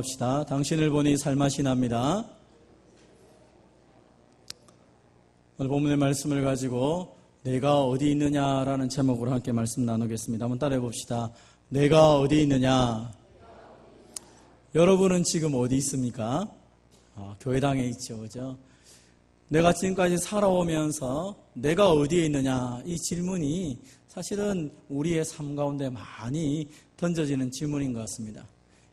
기도합시다. 당신을 보니 살맛이 납니다. 오늘 본문의 말씀을 가지고 내가 어디 있느냐라는 제목으로 함께 말씀 나누겠습니다. 한번 따라해 봅시다. 내가 어디 있느냐? 여러분은 지금 어디 있습니까? 교회당에 있죠, 그죠? 내가 지금까지 살아오면서 내가 어디에 있느냐? 이 질문이 사실은 우리의 삶 가운데 많이 던져지는 질문인 것 같습니다.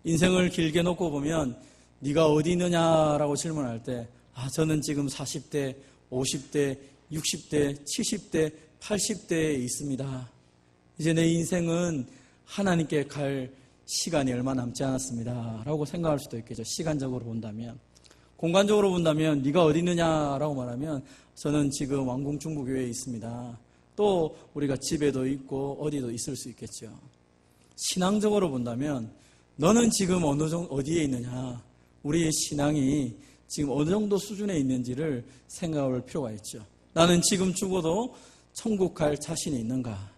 인생을 길게 놓고 보면 네가 어디 있느냐라고 질문할 때 저는 지금 40대, 50대, 60대, 70대, 80대에 있습니다. 이제 내 인생은 하나님께 갈 시간이 얼마 남지 않았습니다 라고 생각할 수도 있겠죠. 시간적으로 본다면. 공간적으로 본다면 네가 어디 있느냐라고 말하면 저는 지금 왕궁중부교회에 있습니다. 또 우리가 집에도 있고 어디도 있을 수 있겠죠. 신앙적으로 본다면 너는 지금 어디에 있느냐, 우리의 신앙이 지금 어느 정도 수준에 있는지를 생각할 필요가 있죠. 나는 지금 죽어도 천국 갈 자신이 있는가?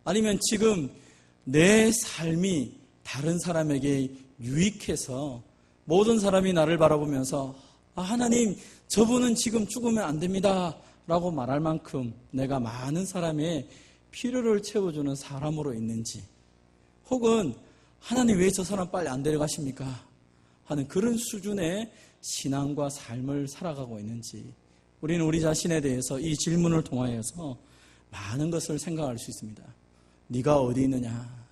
아니면 지금 내 삶이 다른 사람에게 유익해서 모든 사람이 나를 바라보면서 하나님, 저분은 지금 죽으면 안 됩니다 라고 말할 만큼 내가 많은 사람의 필요를 채워주는 사람으로 있는지, 혹은 하나님 왜 저 사람 빨리 안 데려가십니까? 하는 그런 수준의 신앙과 삶을 살아가고 있는지, 우리는 우리 자신에 대해서 이 질문을 통하여서 많은 것을 생각할 수 있습니다. 네가 어디 있느냐?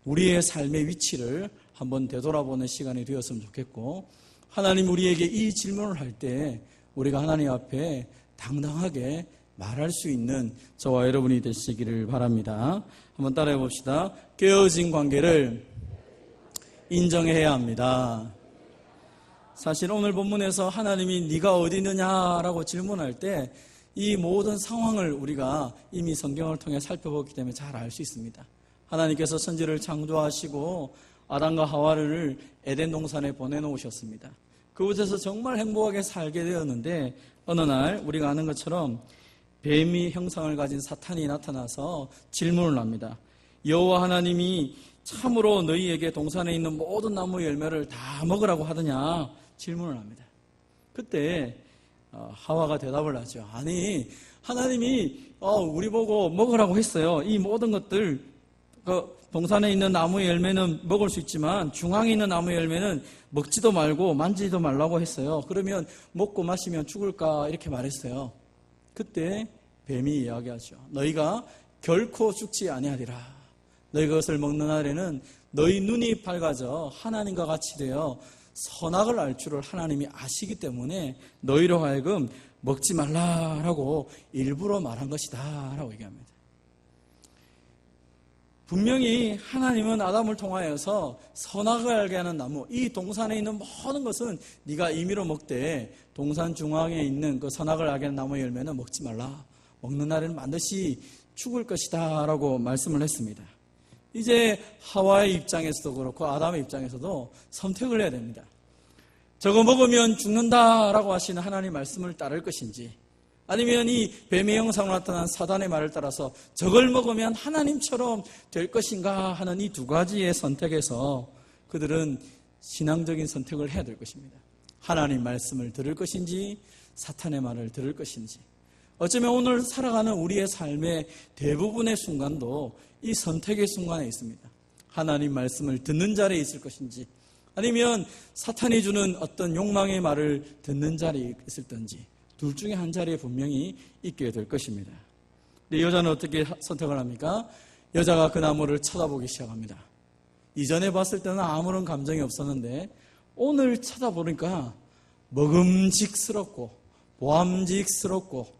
우리의 삶의 위치를 한번 되돌아보는 시간이 되었으면 좋겠고, 하나님 우리에게 이 질문을 할 때 우리가 하나님 앞에 당당하게 말할 수 있는 저와 여러분이 되시기를 바랍니다. 한번 따라해 봅시다. 깨어진 관계를 인정해야 합니다. 사실 오늘 본문에서 하나님이 네가 어디 있느냐라고 질문할 때 이 모든 상황을 우리가 이미 성경을 통해 살펴보기 때문에 잘 알 수 있습니다. 하나님께서 천지를 창조하시고 아담과 하와를 에덴 동산에 보내놓으셨습니다. 그곳에서 정말 행복하게 살게 되었는데 어느 날 우리가 아는 것처럼 뱀이 형상을 가진 사탄이 나타나서 질문을 합니다. 여호와 하나님이 참으로 너희에게 동산에 있는 모든 나무 열매를 다 먹으라고 하더냐? 질문을 합니다. 그때 하와가 대답을 하죠. 아니, 하나님이 우리 보고 먹으라고 했어요. 이 모든 것들, 동산에 있는 나무의 열매는 먹을 수 있지만 중앙에 있는 나무의 열매는 먹지도 말고 만지지도 말라고 했어요. 그러면 먹고 마시면 죽을까? 이렇게 말했어요. 그때 뱀이 이야기하죠. 너희가 결코 죽지 아니하리라. 너희 그것을 먹는 날에는 너희 눈이 밝아져 하나님과 같이 되어 선악을 알 줄을 하나님이 아시기 때문에 너희로 하여금 먹지 말라라고 일부러 말한 것이다 라고 얘기합니다. 분명히 하나님은 아담을 통하여서 선악을 알게 하는 나무, 이 동산에 있는 모든 것은 네가 임의로 먹되 동산 중앙에 있는 그 선악을 알게 하는 나무의 열매는 먹지 말라. 먹는 날에는 반드시 죽을 것이다 라고 말씀을 했습니다. 이제 하와의 입장에서도 그렇고 아담의 입장에서도 선택을 해야 됩니다. 저거 먹으면 죽는다라고 하시는 하나님의 말씀을 따를 것인지, 아니면 이 뱀의 형상으로 나타난 사단의 말을 따라서 저걸 먹으면 하나님처럼 될 것인가 하는 이 두 가지의 선택에서 그들은 신앙적인 선택을 해야 될 것입니다. 하나님 말씀을 들을 것인지 사탄의 말을 들을 것인지. 어쩌면 오늘 살아가는 우리의 삶의 대부분의 순간도 이 선택의 순간에 있습니다. 하나님 말씀을 듣는 자리에 있을 것인지, 아니면 사탄이 주는 어떤 욕망의 말을 듣는 자리에 있을 던지, 둘 중에 한 자리에 분명히 있게 될 것입니다. 근데 여자는 어떻게 선택을 합니까? 여자가 그 나무를 쳐다보기 시작합니다. 이전에 봤을 때는 아무런 감정이 없었는데 오늘 쳐다보니까 먹음직스럽고 보암직스럽고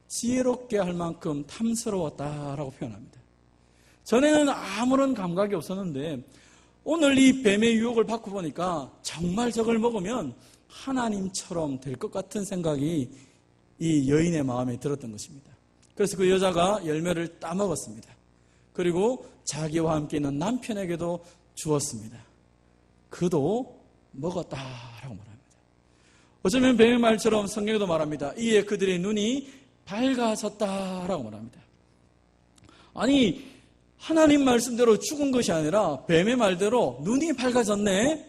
지혜롭게 할 만큼 탐스러웠다라고 표현합니다. 전에는 아무런 감각이 없었는데 오늘 이 뱀의 유혹을 받고 보니까 정말 저걸 먹으면 하나님처럼 될 것 같은 생각이 이 여인의 마음에 들었던 것입니다. 그래서 그 여자가 열매를 따먹었습니다. 그리고 자기와 함께 있는 남편에게도 주었습니다. 그도 먹었다라고 말합니다. 어쩌면 뱀의 말처럼 성경에도 말합니다. 이에 그들의 눈이 밝아졌다라고 말합니다. 아니, 하나님 말씀대로 죽은 것이 아니라 뱀의 말대로 눈이 밝아졌네?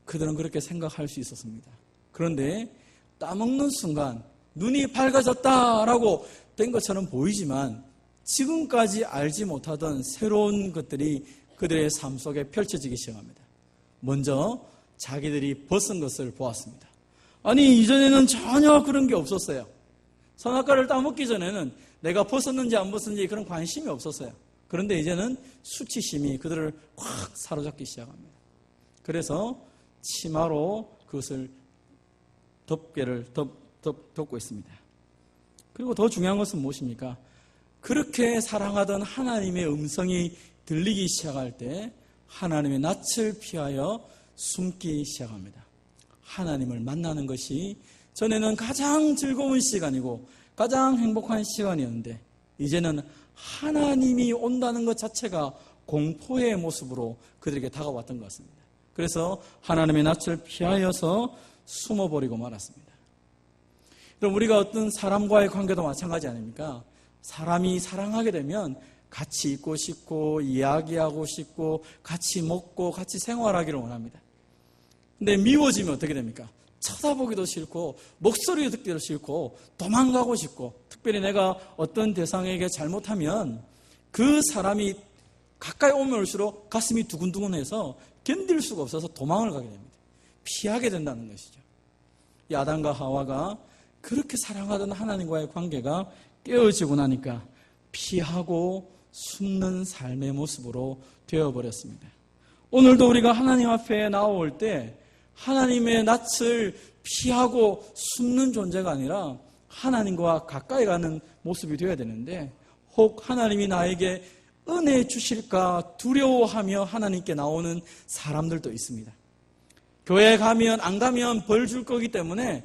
그들은 그렇게 생각할 수 있었습니다. 그런데 따먹는 순간 눈이 밝아졌다라고 된 것처럼 보이지만 지금까지 알지 못하던 새로운 것들이 그들의 삶 속에 펼쳐지기 시작합니다. 먼저 자기들이 벗은 것을 보았습니다. 아니, 이전에는 전혀 그런 게 없었어요. 선악과를 따먹기 전에는 내가 벗었는지 안 벗었는지 그런 관심이 없었어요. 그런데 이제는 수치심이 그들을 확 사로잡기 시작합니다. 그래서 치마로 그것을 덮고 있습니다. 그리고 더 중요한 것은 무엇입니까? 그렇게 사랑하던 하나님의 음성이 들리기 시작할 때 하나님의 낯을 피하여 숨기 시작합니다. 하나님을 만나는 것이 전에는 가장 즐거운 시간이고 가장 행복한 시간이었는데 이제는 하나님이 온다는 것 자체가 공포의 모습으로 그들에게 다가왔던 것 같습니다. 그래서 하나님의 낯을 피하여서 숨어버리고 말았습니다. 그럼 우리가 어떤 사람과의 관계도 마찬가지 아닙니까? 사람이 사랑하게 되면 같이 있고 싶고 이야기하고 싶고 같이 먹고 같이 생활하기를 원합니다. 근데 미워지면 어떻게 됩니까? 쳐다보기도 싫고 목소리 듣기도 싫고 도망가고 싶고 특별히 내가 어떤 대상에게 잘못하면 그 사람이 가까이 오면 올수록 가슴이 두근두근해서 견딜 수가 없어서 도망을 가게 됩니다. 피하게 된다는 것이죠. 이 아담과 하와가 그렇게 사랑하던 하나님과의 관계가 깨어지고 나니까 피하고 숨는 삶의 모습으로 되어버렸습니다. 오늘도 우리가 하나님 앞에 나올 때 하나님의 낯을 피하고 숨는 존재가 아니라 하나님과 가까이 가는 모습이 되어야 되는데 혹 하나님이 나에게 은혜 주실까 두려워하며 하나님께 나오는 사람들도 있습니다. 교회 가면 안 가면 벌 줄 거기 때문에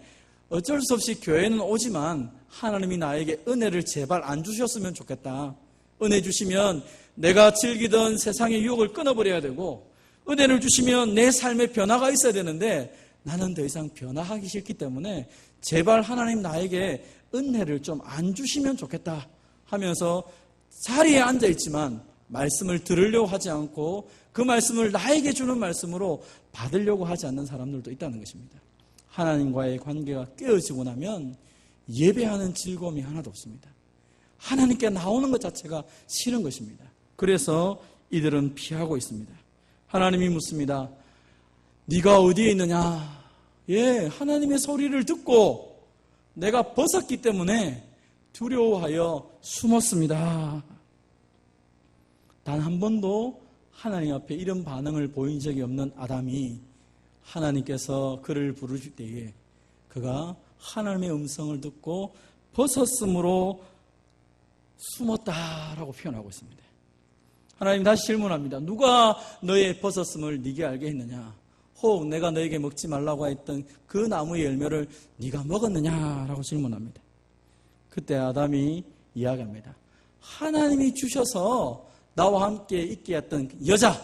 어쩔 수 없이 교회는 오지만 하나님이 나에게 은혜를 제발 안 주셨으면 좋겠다. 은혜 주시면 내가 즐기던 세상의 유혹을 끊어버려야 되고 은혜를 주시면 내 삶에 변화가 있어야 되는데 나는 더 이상 변화하기 싫기 때문에 제발 하나님 나에게 은혜를 좀 안 주시면 좋겠다 하면서 자리에 앉아있지만 말씀을 들으려고 하지 않고 그 말씀을 나에게 주는 말씀으로 받으려고 하지 않는 사람들도 있다는 것입니다. 하나님과의 관계가 깨어지고 나면 예배하는 즐거움이 하나도 없습니다. 하나님께 나오는 것 자체가 싫은 것입니다. 그래서 이들은 피하고 있습니다. 하나님이 묻습니다. 네가 어디에 있느냐? 예, 하나님의 소리를 듣고 내가 벗었기 때문에 두려워하여 숨었습니다. 단 한 번도 하나님 앞에 이런 반응을 보인 적이 없는 아담이 하나님께서 그를 부르실 때에 그가 하나님의 음성을 듣고 벗었으므로 숨었다라고 표현하고 있습니다. 하나님 다시 질문합니다. 누가 너의 벗었음을 네게 알게 했느냐? 혹 내가 너에게 먹지 말라고 했던 그 나무의 열매를 네가 먹었느냐라고 질문합니다. 그때 아담이 이야기합니다. 하나님이 주셔서 나와 함께 있게 했던 여자,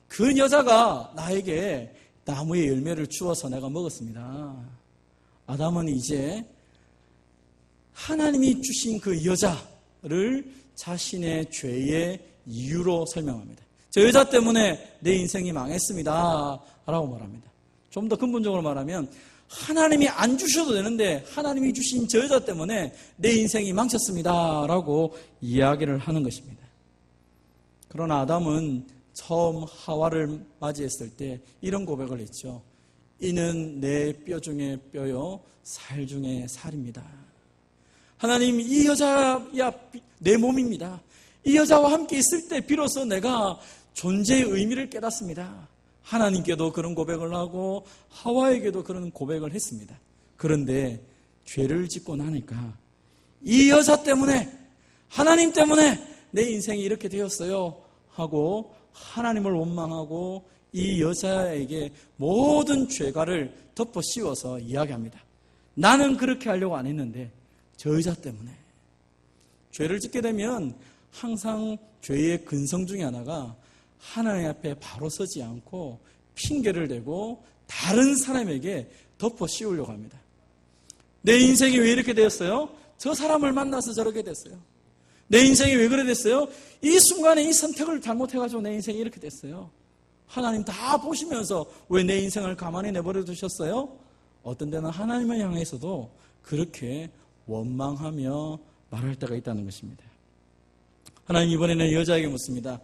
그 여자가 나에게 나무의 열매를 주어서 내가 먹었습니다. 아담은 이제 하나님이 주신 그 여자를 자신의 죄의 이유로 설명합니다. 저 여자 때문에 내 인생이 망했습니다 라고 말합니다. 좀 더 근본적으로 말하면 하나님이 안 주셔도 되는데 하나님이 주신 저 여자 때문에 내 인생이 망쳤습니다 라고 이야기를 하는 것입니다. 그러나 아담은 처음 하와를 맞이했을 때 이런 고백을 했죠. 이는 내 뼈 중에 뼈요 살 중에 살입니다. 하나님, 이 여자야 내 몸입니다. 이 여자와 함께 있을 때 비로소 내가 존재의 의미를 깨닫습니다. 하나님께도 그런 고백을 하고 하와에게도 그런 고백을 했습니다. 그런데 죄를 짓고 나니까 이 여자 때문에 하나님 때문에 내 인생이 이렇게 되었어요 하고 하나님을 원망하고 이 여자에게 모든 죄가를 덮어 씌워서 이야기합니다. 나는 그렇게 하려고 안 했는데 저 여자 때문에. 죄를 짓게 되면 항상 죄의 근성 중에 하나가 하나님 앞에 바로 서지 않고 핑계를 대고 다른 사람에게 덮어 씌우려고 합니다. 내 인생이 왜 이렇게 되었어요? 저 사람을 만나서 저렇게 됐어요. 내 인생이 왜 그래 됐어요? 이 순간에 이 선택을 잘못해가지고 내 인생이 이렇게 됐어요. 하나님 다 보시면서 왜 내 인생을 가만히 내버려 두셨어요? 어떤 때는 하나님을 향해서도 그렇게 원망하며 말할 때가 있다는 것입니다. 하나님 이번에는 여자에게 묻습니다.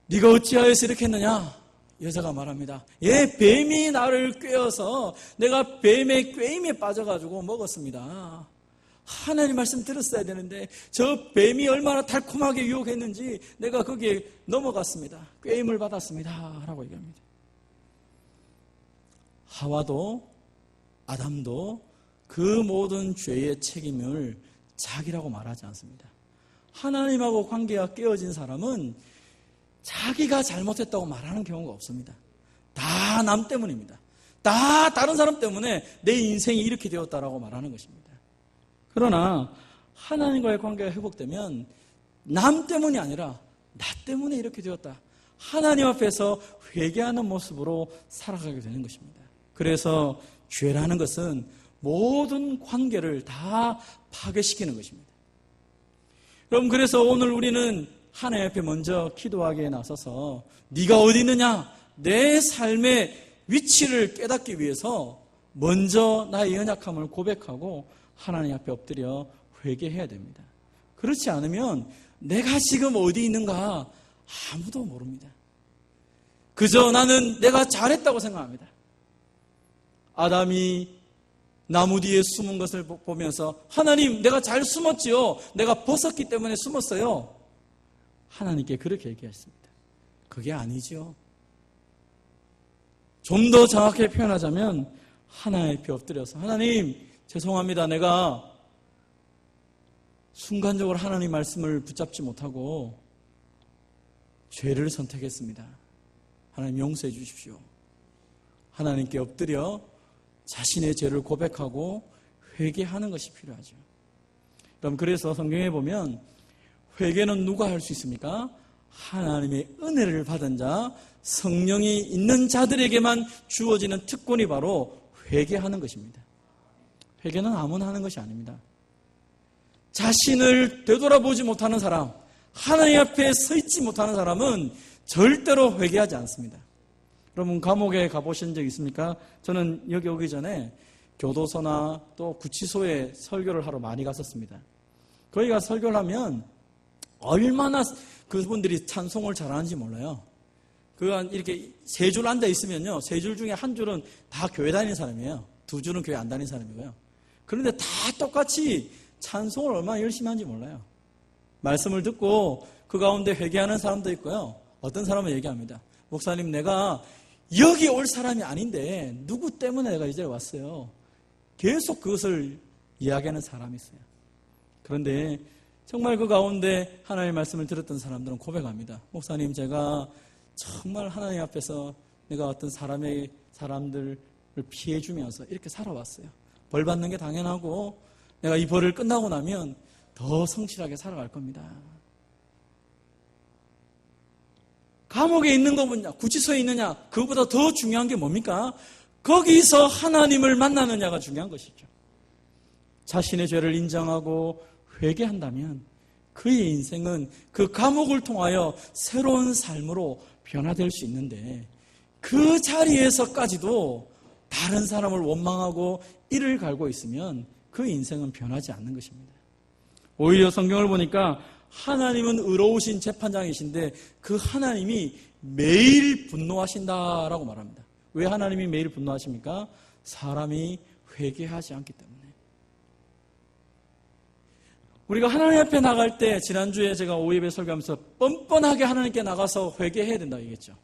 네가 어찌하여서 이렇게 했느냐? 여자가 말합니다. 뱀이 나를 꿰어서 내가 뱀의 꾀임에 빠져가지고 먹었습니다. 하나님 말씀 들었어야 되는데 저 뱀이 얼마나 달콤하게 유혹했는지 내가 거기에 넘어갔습니다. 꾀임을 받았습니다. 라고 얘기합니다. 하와도 아담도 그 모든 죄의 책임을 자기라고 말하지 않습니다. 하나님하고 관계가 깨어진 사람은 자기가 잘못했다고 말하는 경우가 없습니다. 다 남 때문입니다. 다 다른 사람 때문에 내 인생이 이렇게 되었다라고 말하는 것입니다. 그러나 하나님과의 관계가 회복되면 남 때문이 아니라 나 때문에 이렇게 되었다. 하나님 앞에서 회개하는 모습으로 살아가게 되는 것입니다. 그래서 죄라는 것은 모든 관계를 다 파괴시키는 것입니다. 여러분, 그래서 오늘 우리는 하나님 앞에 먼저 기도하기에 나서서 네가 어디 있느냐? 내 삶의 위치를 깨닫기 위해서 먼저 나의 연약함을 고백하고 하나님 앞에 엎드려 회개해야 됩니다. 그렇지 않으면 내가 지금 어디 있는가 아무도 모릅니다. 그저 나는 내가 잘했다고 생각합니다. 아담이 나무 뒤에 숨은 것을 보면서 하나님 내가 잘 숨었지요. 내가 벗었기 때문에 숨었어요. 하나님께 그렇게 얘기했습니다. 그게 아니죠. 좀 더 정확하게 표현하자면 하나님 앞에 엎드려서 하나님 죄송합니다. 내가 순간적으로 하나님 말씀을 붙잡지 못하고 죄를 선택했습니다. 하나님 용서해 주십시오. 하나님께 엎드려 자신의 죄를 고백하고 회개하는 것이 필요하죠. 그럼 그래서 성경에 보면 회개는 누가 할 수 있습니까? 하나님의 은혜를 받은 자, 성령이 있는 자들에게만 주어지는 특권이 바로 회개하는 것입니다. 회개는 아무나 하는 것이 아닙니다. 자신을 되돌아보지 못하는 사람, 하나님 앞에 서 있지 못하는 사람은 절대로 회개하지 않습니다. 여러분 감옥에 가보신 적 있습니까? 저는 여기 오기 전에 교도소나 또 구치소에 설교를 하러 많이 갔었습니다. 거기 가서 설교를 하면 얼마나 그분들이 찬송을 잘하는지 몰라요. 이렇게 세 줄 앉아 있으면요, 세 줄 중에 한 줄은 다 교회 다니는 사람이에요. 두 줄은 교회 안 다니는 사람이고요. 그런데 다 똑같이 찬송을 얼마나 열심히 하는지 몰라요. 말씀을 듣고 그 가운데 회개하는 사람도 있고요. 어떤 사람은 얘기합니다. 목사님, 내가 여기 올 사람이 아닌데 누구 때문에 내가 이 자리에 왔어요. 계속 그것을 이야기하는 사람이 있어요. 그런데 정말 그 가운데 하나님의 말씀을 들었던 사람들은 고백합니다. 목사님, 제가 정말 하나님 앞에서 내가 어떤 사람들을 피해주면서 이렇게 살아왔어요. 벌 받는 게 당연하고 내가 이 벌을 끝나고 나면 더 성실하게 살아갈 겁니다. 감옥에 있는 거냐, 구치소에 있느냐, 그것보다 더 중요한 게 뭡니까? 거기서 하나님을 만나느냐가 중요한 것이죠. 자신의 죄를 인정하고 회개한다면 그의 인생은 그 감옥을 통하여 새로운 삶으로 변화될 수 있는데 그 자리에서까지도 다른 사람을 원망하고 이를 갈고 있으면 그 인생은 변하지 않는 것입니다. 오히려 성경을 보니까 하나님은 의로우신 재판장이신데 그 하나님이 매일 분노하신다라고 말합니다. 왜 하나님이 매일 분노하십니까? 사람이 회개하지 않기 때문에. 우리가 하나님 앞에 나갈 때 지난주에 제가 오예배 설교하면서 뻔뻔하게 하나님께 나가서 회개해야 된다고 얘기했죠.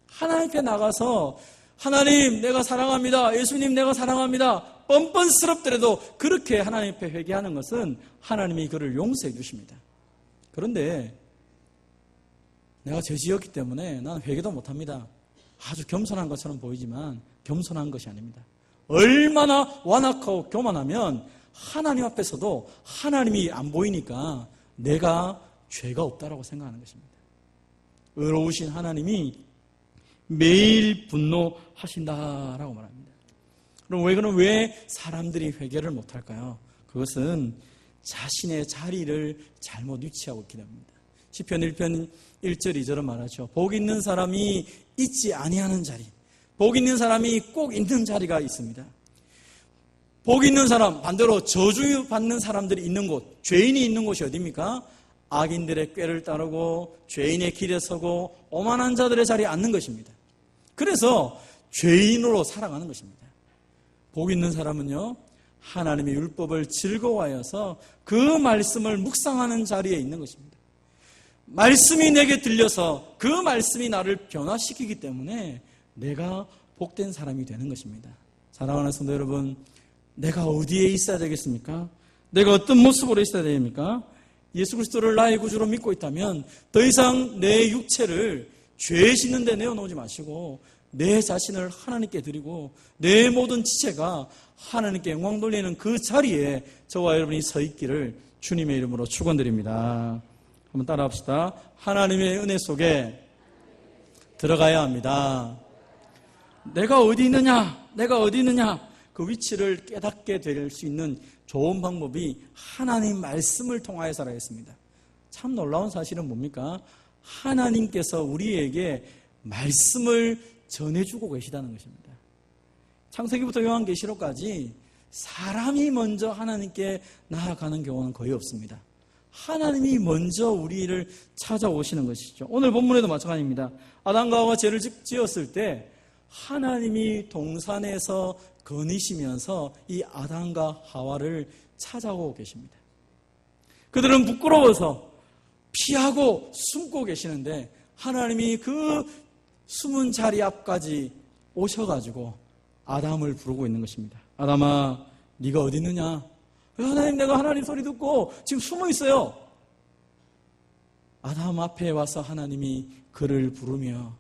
하나님 앞에 나가서 하나님 내가 사랑합니다. 예수님 내가 사랑합니다. 뻔뻔스럽더라도 그렇게 하나님 앞에 회개하는 것은 하나님이 그를 용서해 주십니다. 그런데 내가 죄지었기 때문에 나는 회개도 못합니다. 아주 겸손한 것처럼 보이지만 겸손한 것이 아닙니다. 얼마나 완악하고 교만하면 하나님 앞에서도 하나님이 안 보이니까 내가 죄가 없다라고 생각하는 것입니다. 의로우신 하나님이 매일 분노하신다라고 말합니다. 그럼 왜 사람들이 회개를 못할까요? 그것은 자신의 자리를 잘못 위치하고 있기 때문입니다. 시편 1편 1절 2절은 말하죠. 복 있는 사람이 있지 아니하는 자리, 복 있는 사람이 꼭 있는 자리가 있습니다. 복 있는 사람, 반대로 저주받는 사람들이 있는 곳, 죄인이 있는 곳이 어디입니까? 악인들의 꾀를 따르고 죄인의 길에 서고 오만한 자들의 자리에 앉는 것입니다. 그래서 죄인으로 살아가는 것입니다. 복 있는 사람은요, 하나님의 율법을 즐거워하여서 그 말씀을 묵상하는 자리에 있는 것입니다. 말씀이 내게 들려서 그 말씀이 나를 변화시키기 때문에 내가 복된 사람이 되는 것입니다. 사랑하는 성도 여러분, 내가 어디에 있어야 되겠습니까? 내가 어떤 모습으로 있어야 됩니까? 예수 그리스도를 나의 구주로 믿고 있다면 더 이상 내 육체를 죄 짓는 데 내어놓지 마시고 내 자신을 하나님께 드리고 내 모든 지체가 하나님께 영광 돌리는 그 자리에 저와 여러분이 서 있기를 주님의 이름으로 축원드립니다. 한번 따라합시다. 하나님의 은혜 속에 들어가야 합니다. 내가 어디 있느냐? 내가 어디 있느냐? 그 위치를 깨닫게 될 수 있는 좋은 방법이 하나님 말씀을 통하여 살아야겠습니다. 참 놀라운 사실은 뭡니까? 하나님께서 우리에게 말씀을 전해주고 계시다는 것입니다. 창세기부터 요한계시록까지 사람이 먼저 하나님께 나아가는 경우는 거의 없습니다. 하나님이 먼저 우리를 찾아오시는 것이죠. 오늘 본문에도 마찬가지입니다. 아담과 하와가 죄를 지었을 때 하나님이 동산에서 거니시면서 이 아담과 하와를 찾아오고 계십니다. 그들은 부끄러워서 피하고 숨고 계시는데 하나님이 그 숨은 자리 앞까지 오셔가지고 아담을 부르고 있는 것입니다. 아담아, 네가 어디 있느냐? 하나님, 내가 하나님 소리 듣고 지금 숨어 있어요. 아담 앞에 와서 하나님이 그를 부르며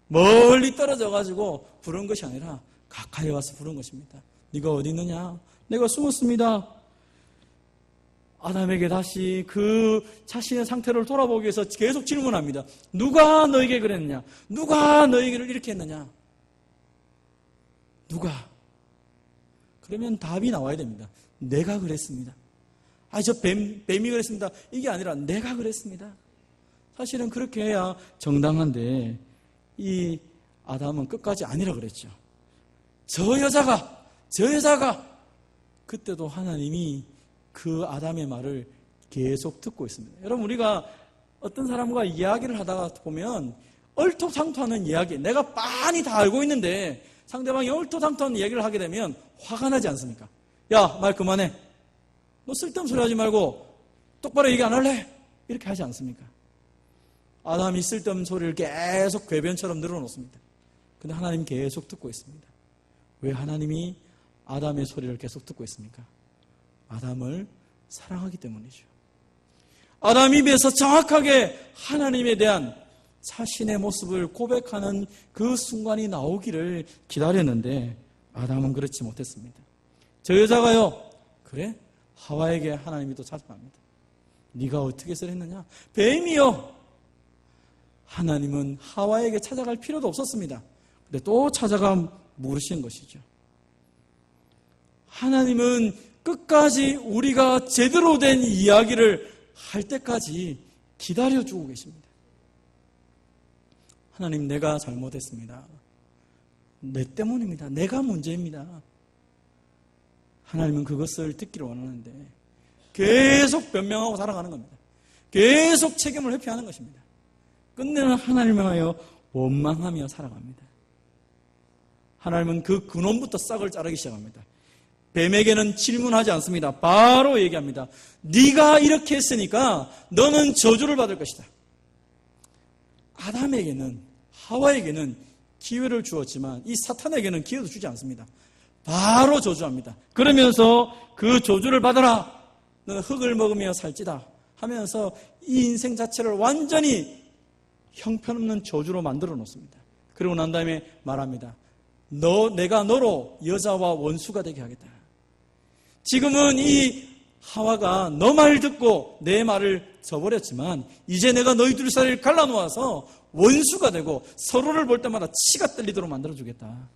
멀리 떨어져가지고 부른 것이 아니라 가까이 와서 부른 것입니다. 네가 어디 있느냐? 내가 숨었습니다. 아담에게 다시 그 자신의 상태를 돌아보기 위해서 계속 질문합니다. 누가 너에게 그랬느냐? 누가 너에게를 이렇게 했느냐? 누가? 그러면 답이 나와야 됩니다. 내가 그랬습니다. 저 뱀이 그랬습니다. 이게 아니라 내가 그랬습니다. 사실은 그렇게 해야 정당한데 이 아담은 끝까지 아니라 그랬죠. 저 여자가 그때도 하나님이 그 아담의 말을 계속 듣고 있습니다. 여러분, 우리가 어떤 사람과 이야기를 하다가 보면 얼토당토하는 이야기, 내가 빤히 다 알고 있는데 상대방이 얼토당토하는 이야기를 하게 되면 화가 나지 않습니까? 야, 말 그만해. 너 쓸데없는 소리 하지 말고 똑바로 얘기 안 할래? 이렇게 하지 않습니까? 아담이 쓸데없는 소리를 계속 궤변처럼 늘어놓습니다. 근데 하나님 계속 듣고 있습니다. 왜 하나님이 아담의 소리를 계속 듣고 있습니까? 아담을 사랑하기 때문이죠. 아담 입에서 정확하게 하나님에 대한 자신의 모습을 고백하는 그 순간이 나오기를 기다렸는데 아담은 그렇지 못했습니다. 저 여자가요, 그래? 하와에게 하나님이 또 찾아갑니다. 네가 어떻게 해서 했느냐? 뱀이요. 하나님은 하와에게 찾아갈 필요도 없었습니다. 근데 또 찾아가 물으신 것이죠. 하나님은 끝까지 우리가 제대로 된 이야기를 할 때까지 기다려주고 계십니다. 하나님, 내가 잘못했습니다. 내 때문입니다. 내가 문제입니다. 하나님은 그것을 듣기를 원하는데 계속 변명하고 살아가는 겁니다. 계속 책임을 회피하는 것입니다. 끝내는 하나님을 하여 원망하며 살아갑니다. 하나님은 그 근원부터 싹을 자르기 시작합니다. 뱀에게는 질문하지 않습니다. 바로 얘기합니다. 네가 이렇게 했으니까 너는 저주를 받을 것이다. 아담에게는, 하와에게는 기회를 주었지만 이 사탄에게는 기회도 주지 않습니다. 바로 저주합니다. 그러면서 그 저주를 받아라. 너는 흙을 먹으며 살지다 하면서 이 인생 자체를 완전히 형편없는 저주로 만들어 놓습니다. 그리고 난 다음에 말합니다. 내가 너로 여자와 원수가 되게 하겠다. 지금은 이 하와가 너 말 듣고 내 말을 저버렸지만 이제 내가 너희 둘 사이를 갈라놓아서 원수가 되고 서로를 볼 때마다 치가 떨리도록 만들어주겠다.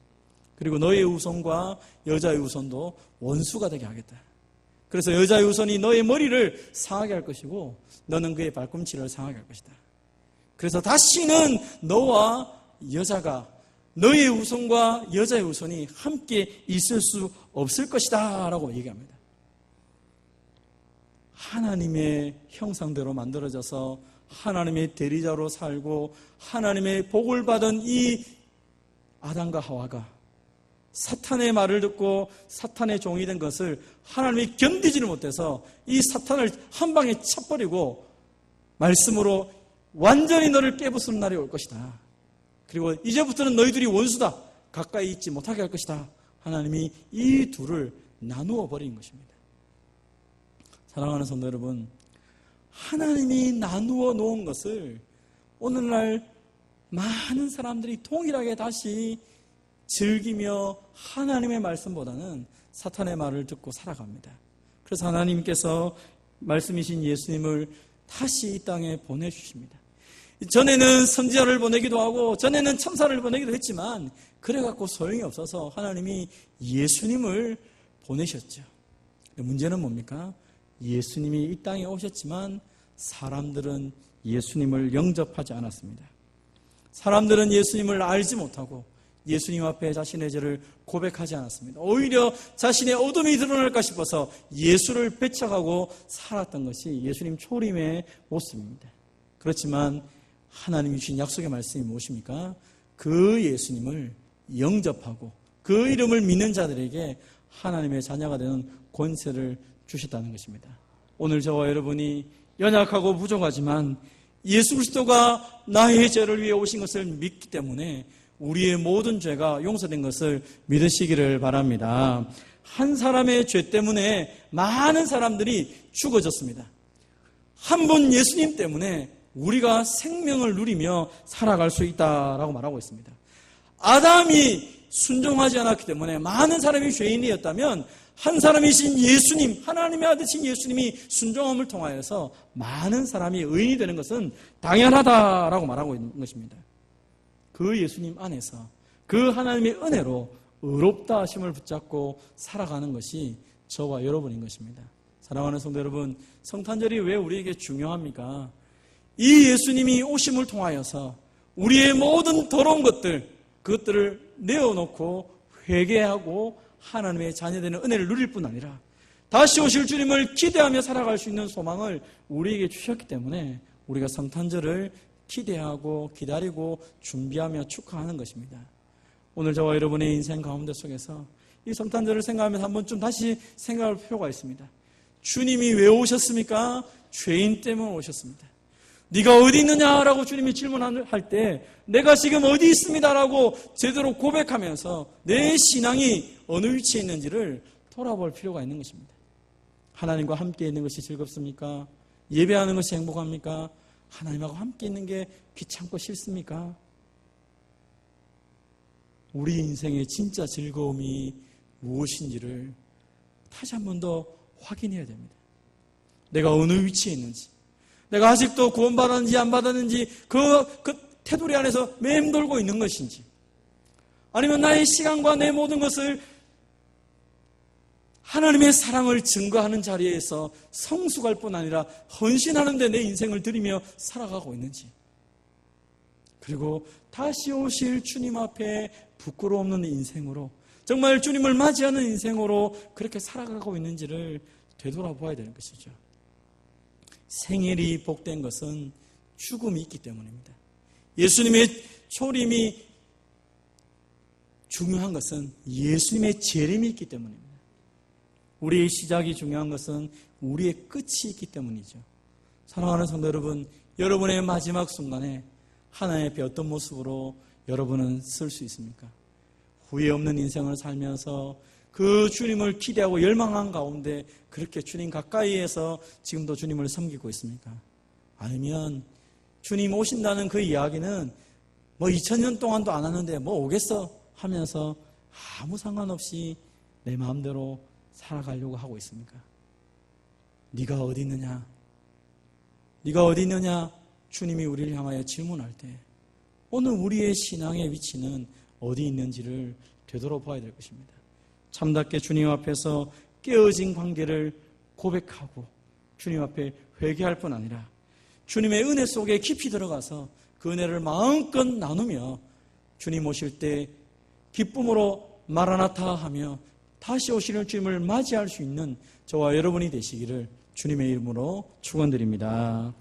그리고 너의 후손과 여자의 후손도 원수가 되게 하겠다. 그래서 여자의 후손이 너의 머리를 상하게 할 것이고 너는 그의 발꿈치를 상하게 할 것이다. 그래서 다시는 너와 여자가 너의 후손과 여자의 후손이 함께 있을 수 없을 것이다 라고 얘기합니다. 하나님의 형상대로 만들어져서 하나님의 대리자로 살고 하나님의 복을 받은 이 아담과 하와가 사탄의 말을 듣고 사탄의 종이 된 것을 하나님이 견디지를 못해서 이 사탄을 한 방에 쳐버리고 말씀으로 완전히 너를 깨부수는 날이 올 것이다. 그리고 이제부터는 너희들이 원수다. 가까이 있지 못하게 할 것이다. 하나님이 이 둘을 나누어 버린 것입니다. 사랑하는 성도 여러분, 하나님이 나누어 놓은 것을 오늘날 많은 사람들이 동일하게 다시 즐기며 하나님의 말씀보다는 사탄의 말을 듣고 살아갑니다. 그래서 하나님께서 말씀이신 예수님을 다시 이 땅에 보내주십니다. 전에는 선지자를 보내기도 하고 전에는 천사를 보내기도 했지만 그래갖고 소용이 없어서 하나님이 예수님을 보내셨죠. 문제는 뭡니까? 예수님이 이 땅에 오셨지만 사람들은 예수님을 영접하지 않았습니다. 사람들은 예수님을 알지 못하고 예수님 앞에 자신의 죄를 고백하지 않았습니다. 오히려 자신의 어둠이 드러날까 싶어서 예수를 배척하고 살았던 것이 예수님 초림의 모습입니다. 그렇지만 하나님이 주신 약속의 말씀이 무엇입니까? 그 예수님을 영접하고 그 이름을 믿는 자들에게 하나님의 자녀가 되는 권세를 주셨다는 것입니다. 오늘 저와 여러분이 연약하고 부족하지만 예수 그리스도가 나의 죄를 위해 오신 것을 믿기 때문에 우리의 모든 죄가 용서된 것을 믿으시기를 바랍니다. 한 사람의 죄 때문에 많은 사람들이 죽어졌습니다. 한 분 예수님 때문에 우리가 생명을 누리며 살아갈 수 있다라고 말하고 있습니다. 아담이 순종하지 않았기 때문에 많은 사람이 죄인이었다면 한 사람이신 예수님, 하나님의 아들이신 예수님이 순종함을 통하여서 많은 사람이 의인이 되는 것은 당연하다라고 말하고 있는 것입니다. 그 예수님 안에서 그 하나님의 은혜로 의롭다 하심을 붙잡고 살아가는 것이 저와 여러분인 것입니다. 사랑하는 성도 여러분, 성탄절이 왜 우리에게 중요합니까? 이 예수님이 오심을 통하여서 우리의 모든 더러운 것들, 그것들을 내어놓고 회개하고 하나님의 자녀되는 은혜를 누릴 뿐 아니라 다시 오실 주님을 기대하며 살아갈 수 있는 소망을 우리에게 주셨기 때문에 우리가 성탄절을 기대하고 기다리고 준비하며 축하하는 것입니다. 오늘 저와 여러분의 인생 가운데 속에서 이 성탄절을 생각하면서 한번 좀 다시 생각할 필요가 있습니다. 주님이 왜 오셨습니까? 죄인 때문에 오셨습니다. 네가 어디 있느냐라고 주님이 질문할 때 내가 지금 어디 있습니다라고 제대로 고백하면서 내 신앙이 어느 위치에 있는지를 돌아볼 필요가 있는 것입니다. 하나님과 함께 있는 것이 즐겁습니까? 예배하는 것이 행복합니까? 하나님하고 함께 있는 게 귀찮고 싫습니까? 우리 인생의 진짜 즐거움이 무엇인지를 다시 한 번 더 확인해야 됩니다. 내가 어느 위치에 있는지, 내가 아직도 구원받았는지 안 받았는지 그 테두리 안에서 맴돌고 있는 것인지, 아니면 나의 시간과 내 모든 것을 하나님의 사랑을 증거하는 자리에서 성숙할 뿐 아니라 헌신하는 데 내 인생을 들이며 살아가고 있는지, 그리고 다시 오실 주님 앞에 부끄러움 없는 인생으로, 정말 주님을 맞이하는 인생으로 그렇게 살아가고 있는지를 되돌아보아야 되는 것이죠. 생일이 복된 것은 죽음이 있기 때문입니다. 예수님의 초림이 중요한 것은 예수님의 재림이 있기 때문입니다. 우리의 시작이 중요한 것은 우리의 끝이 있기 때문이죠. 사랑하는 성도 여러분, 여러분의 마지막 순간에 하나님 앞에 어떤 모습으로 여러분은 쓸 수 있습니까? 후회 없는 인생을 살면서 그 주님을 기대하고 열망한 가운데 그렇게 주님 가까이에서 지금도 주님을 섬기고 있습니까? 아니면 주님 오신다는 그 이야기는 2000년 동안도 안 하는데 오겠어 하면서 아무 상관없이 내 마음대로 살아가려고 하고 있습니까? 네가 어디 있느냐? 네가 어디 있느냐? 주님이 우리를 향하여 질문할 때 오늘 우리의 신앙의 위치는 어디 있는지를 되돌아봐야 될 것입니다. 참답게 주님 앞에서 깨어진 관계를 고백하고 주님 앞에 회개할 뿐 아니라 주님의 은혜 속에 깊이 들어가서 그 은혜를 마음껏 나누며 주님 오실 때 기쁨으로 마라나타 하며 다시 오시는 주님을 맞이할 수 있는 저와 여러분이 되시기를 주님의 이름으로 축원드립니다.